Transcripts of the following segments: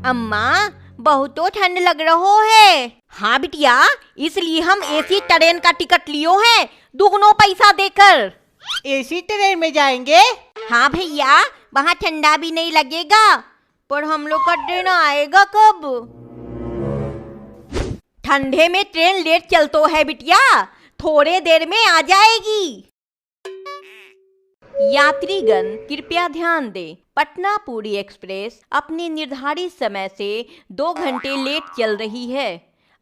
अम्मा बहुत तो ठंड लग रहो है। हाँ बिटिया, इसलिए हम एसी ट्रेन का टिकट लियो है दुगनो पैसा देकर। एसी ट्रेन में जाएंगे? हाँ भैया, वहाँ ठंडा भी नहीं लगेगा। पर हम लोग का ट्रेन आएगा कब? ठंडे में ट्रेन लेट चलतो है बिटिया, थोड़े देर में आ जाएगी। यात्रीगण कृपया ध्यान दें, पटना पुरी एक्सप्रेस अपने निर्धारित समय से 2 घंटे लेट चल रही है।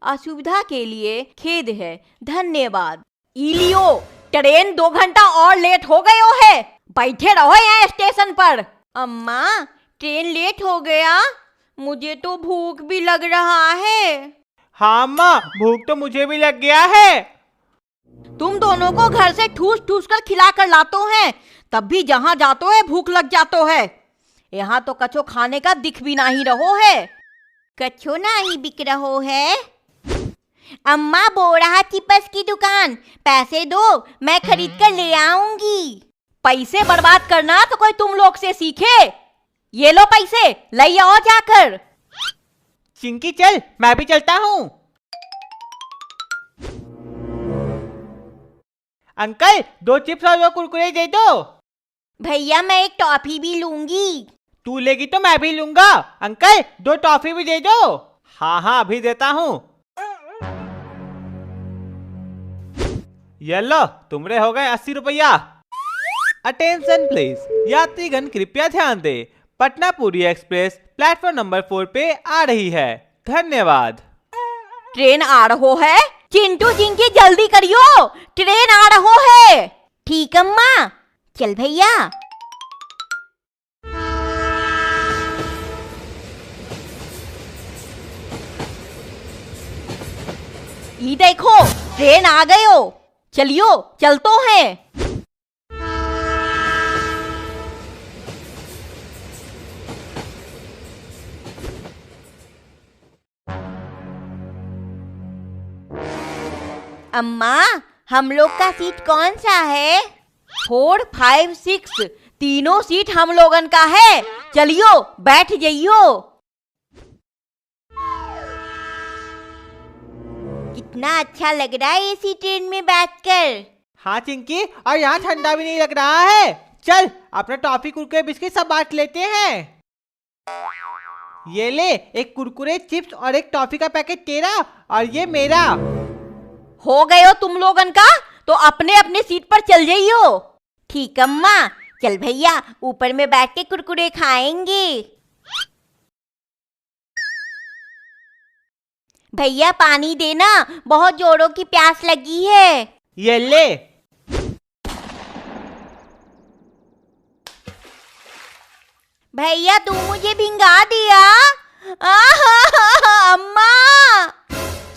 असुविधा के लिए खेद है, धन्यवाद। इलियो, ट्रेन 2 घंटा और लेट हो गयो है, बैठे रहो यहाँ स्टेशन पर। अम्मा ट्रेन लेट हो गया, मुझे तो भूख भी लग रहा है। हाँ अम्मा, भूख तो मुझे भी लग गया है। तुम दोनों को घर से ठूस ठूस कर खिला कर लातो हैं, तब भी जहाँ जातो है भूख लग जातो है। यहाँ तो कछो खाने का दिख भी नहीं रहो है। कछो नहीं बिक रहो है? अम्मा बोल रहा चिप्स की दुकान, पैसे दो मैं खरीद कर ले आऊंगी। पैसे बर्बाद करना तो कोई तुम लोग से सीखे। ये लो पैसे, ले आओ जाकर। चिंकी चल, मैं भी चलता हूँ। अंकल 2 चिप्स और 2 कुरकुरे दे दो। भैया मैं एक टॉफी भी लूंगी। तू लेगी तो मैं भी लूंगा। अंकल 2 टॉफी भी दे दो। हाँ हाँ अभी देता हूँ। ये लो, तुमरे हो गए 80 रुपया। अटेंशन प्लीज, यात्रीगण कृपया ध्यान दें, Patna Puri express platform number 4 पे आ रही है। धन्यवाद। ट्रेन आ रहो है, चिंटू जिंकी जल्दी करियो, ट्रेन आ रहो है। ठीक अम्मा, चल भैया। ये देखो ट्रेन आ गयो, चलियो चलतो है। अम्मा हम लोग का सीट कौन सा है? 4, 5, 6 तीनों सीट हम लोगन का है, चलियो बैठ जाइयो। कितना अच्छा लग रहा है एसी ट्रेन में बैठकर। हाँ चिंकी, और यहाँ ठंडा भी नहीं लग रहा है। चल अपना टॉफी कुरकुरे बिस्किट सब बांट लेते हैं। ये ले, एक कुरकुरे चिप्स और एक टॉफी का पैकेट तेरा और ये मेरा। हो गयो तुम लोगन का, तो अपने अपने सीट पर चल जाइयो। ठीक अम्मा, चल भैया ऊपर में बैठ के कुरकुरे खाएंगे। भैया पानी देना, बहुत जोरों की प्यास लगी है। ये ले। भैया तू मुझे भिंगा दिया। अम्मा।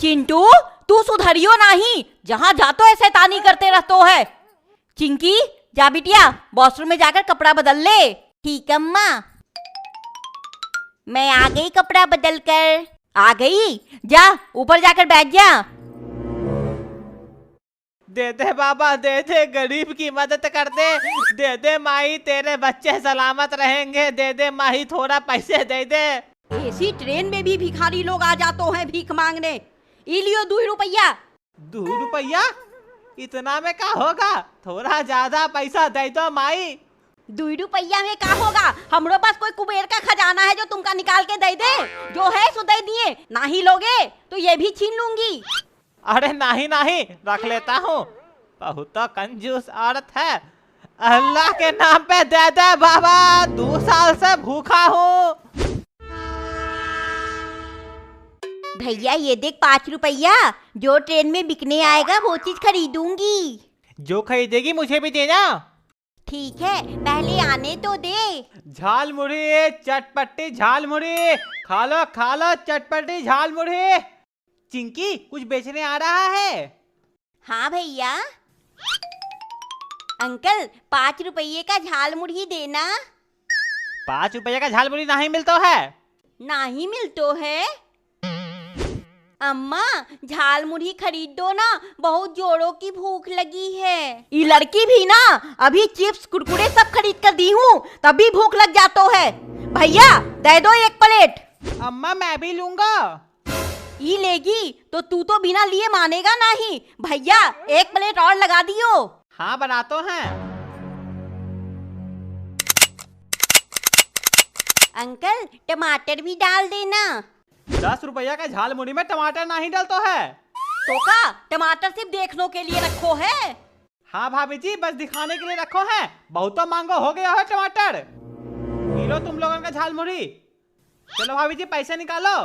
चिंटू तू सुधरियो नहीं, जहाँ जातो है शैतानी करते रहतो है। चिंकी जा बिटिया, वॉशरूम में जाकर कपड़ा बदल ले। ठीक अम्मा। मैं आ गई कपड़ा बदल कर। आ गई, जा ऊपर जाकर बैठ जा। दे दे बाबा, दे दे, गरीब की मदद कर दे। दे दे माही, तेरे बच्चे सलामत रहेंगे। दे दे माही, थोड़ा पैसे दे दे। एसी ट्रेन में भी भिखारी लोग आ जातो हैं भीख मांगने। इलियो 2 रुपया। 2 रुपया? इतना में क्या होगा, थोड़ा ज्यादा पैसा दे दो माई। 2 रुपया में क्या होगा, हमरो पास कोई कुबेर का खजाना है जो तुमका निकाल के दे दे। जो है सो दे दिए, नहीं लोगे तो ये भी छीन लूंगी। अरे नहीं नहीं, रख लेता हूँ। बहुत कंजूस औरत है। अल्लाह के नाम पे दे दे बाबा, 2 साल से भूखा हूँ। भैया ये देख 5 रुपया, जो ट्रेन में बिकने आएगा वो चीज खरीदूंगी। जो खरीदेगी मुझे भी देना। ठीक है, पहले आने तो दे। झाल मुढ़ी, चटपटी झाल मुढ़ी, खा लो चटपटी झाल मुढ़ी। चिंकी कुछ बेचने आ रहा है? हाँ भैया। अंकल 5 रुपये का झाल मुढ़ी देना। 5 रुपये का झाल मुढ़ी नहीं मिलता है। नहीं मिलतो है? अम्मा झाल मुढ़ी खरीद दो ना, बहुत जोरों की भूख लगी है। ये लड़की भी ना, अभी चिप्स कुरकुरे सब खरीद कर दी हूँ, तभी भूख लग जातो है। भैया दे दो एक प्लेट। अम्मा मैं भी लूंगा। ई लेगी तो तू तो बिना लिए मानेगा नहीं। भैया एक प्लेट और लगा दियो। हाँ बना तो हैं। अंकल टमाटर भी डाल देना। 10 रुपया का झाल मुड़ी में टमाटर नहीं डलतो है। तो का टमाटर सिर्फ देखने के लिए रखो है। हाँ भाभी जी बस दिखाने के लिए रखो है। बहुत तो महंगा हो गया है टमाटर। ये लो तुम लोगों का झाल मुड़ी। चलो भाभी जी पैसे निकालो।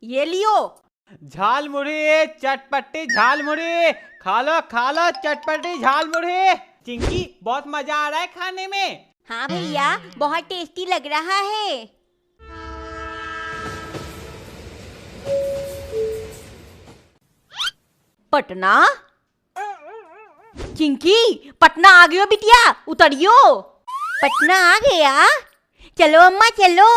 ये लियो। झाल मुड़ी चटपटी झाल मुड़ी। खा लो चटपटी झाल मुड़ी। चिंकी बहुत मजा आ रहा है खाने में। हाँ भैया बहुत टेस्टी लग रहा है। पटना? चिंकी पटना आ गयो बिटिया, उतरियो। पटना आ गया? चलो अम्मा चलो।